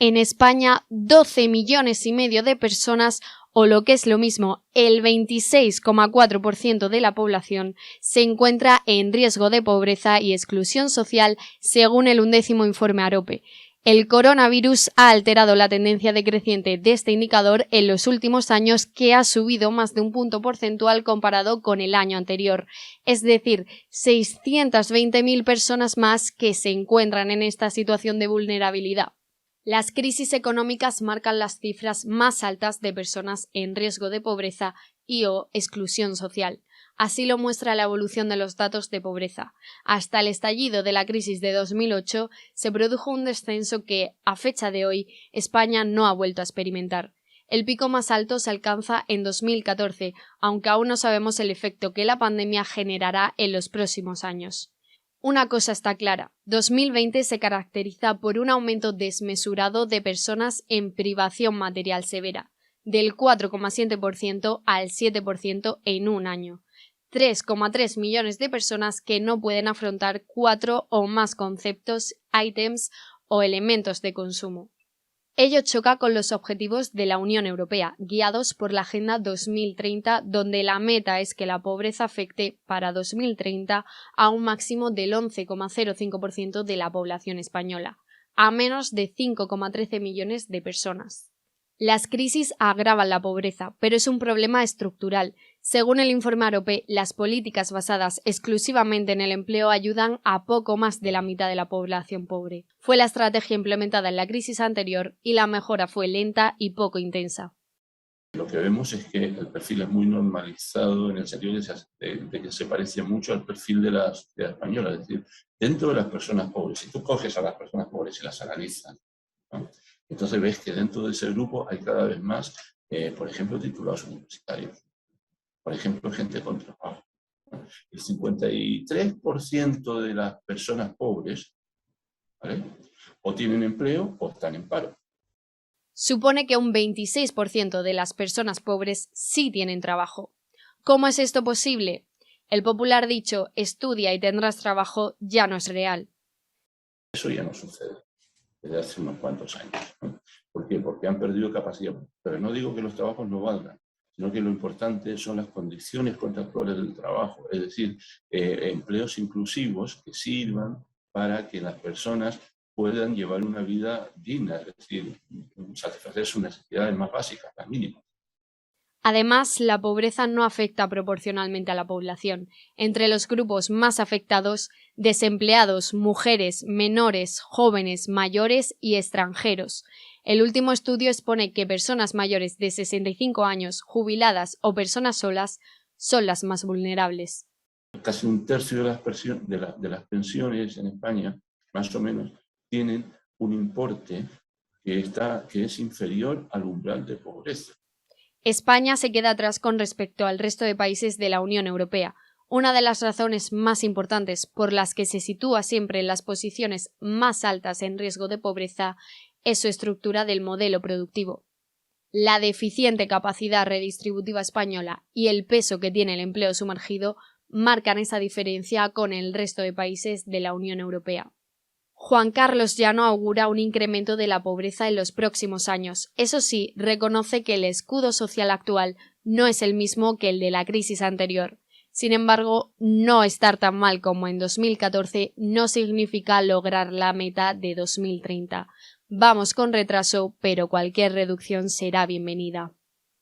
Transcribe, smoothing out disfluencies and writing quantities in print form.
En España, 12,5 millones de personas, o lo que es lo mismo, el 26,4% de la población, se encuentra en riesgo de pobreza y exclusión social, según el 11º informe AROPE. El coronavirus ha alterado la tendencia decreciente de este indicador en los últimos años, que ha subido más de un punto porcentual comparado con el año anterior, es decir, 620.000 personas más que se encuentran en esta situación de vulnerabilidad. Las crisis económicas marcan las cifras más altas de personas en riesgo de pobreza y/o exclusión social. Así lo muestra la evolución de los datos de pobreza. Hasta el estallido de la crisis de 2008 se produjo un descenso que, a fecha de hoy, España no ha vuelto a experimentar. El pico más alto se alcanza en 2014, aunque aún no sabemos el efecto que la pandemia generará en los próximos años. Una cosa está clara, 2020 se caracteriza por un aumento desmesurado de personas en privación material severa, del 4,7% al 7% en un año. 3,3 millones de personas que no pueden afrontar 4 o más conceptos, ítems o elementos de consumo. Ello choca con los objetivos de la Unión Europea, guiados por la Agenda 2030, donde la meta es que la pobreza afecte para 2030 a un máximo del 11,05% de la población española, a menos de 5,13 millones de personas. Las crisis agravan la pobreza, pero es un problema estructural. Según el informe AROPE, las políticas basadas exclusivamente en el empleo ayudan a poco más de la mitad de la población pobre. Fue la estrategia implementada en la crisis anterior y la mejora fue lenta y poco intensa. Lo que vemos es que el perfil es muy normalizado en el sentido de que se parece mucho al perfil de la sociedad española. Es decir, dentro de las personas pobres, si tú coges a las personas pobres y las analizas, ¿no? Entonces ves que dentro de ese grupo hay cada vez más, por ejemplo, titulados universitarios, por ejemplo, gente con trabajo. El 53% de las personas pobres, ¿vale?, o tienen empleo o están en paro. Supone que un 26% de las personas pobres sí tienen trabajo. ¿Cómo es esto posible? El popular dicho «estudia y tendrás trabajo» ya no es real. Eso ya no sucede desde hace unos cuantos años, ¿no? ¿Por qué? Porque han perdido capacidad. Pero no digo que los trabajos no valgan, sino que lo importante son las condiciones contractuales del trabajo, es decir, empleos inclusivos que sirvan para que las personas puedan llevar una vida digna, es decir, satisfacer sus necesidades más básicas, las mínimas. Además, la pobreza no afecta proporcionalmente a la población. Entre los grupos más afectados, desempleados, mujeres, menores, jóvenes, mayores y extranjeros. El último estudio expone que personas mayores de 65 años, jubiladas o personas solas son las más vulnerables. Casi un tercio de las pensiones en España, más o menos, tienen un importe que es inferior al umbral de pobreza. España se queda atrás con respecto al resto de países de la Unión Europea. Una de las razones más importantes por las que se sitúa siempre en las posiciones más altas en riesgo de pobreza es su estructura del modelo productivo. La deficiente capacidad redistributiva española y el peso que tiene el empleo sumergido marcan esa diferencia con el resto de países de la Unión Europea. Juan Carlos Llano augura un incremento de la pobreza en los próximos años. Eso sí, reconoce que el escudo social actual no es el mismo que el de la crisis anterior. Sin embargo, no estar tan mal como en 2014 no significa lograr la meta de 2030. Vamos con retraso, pero cualquier reducción será bienvenida.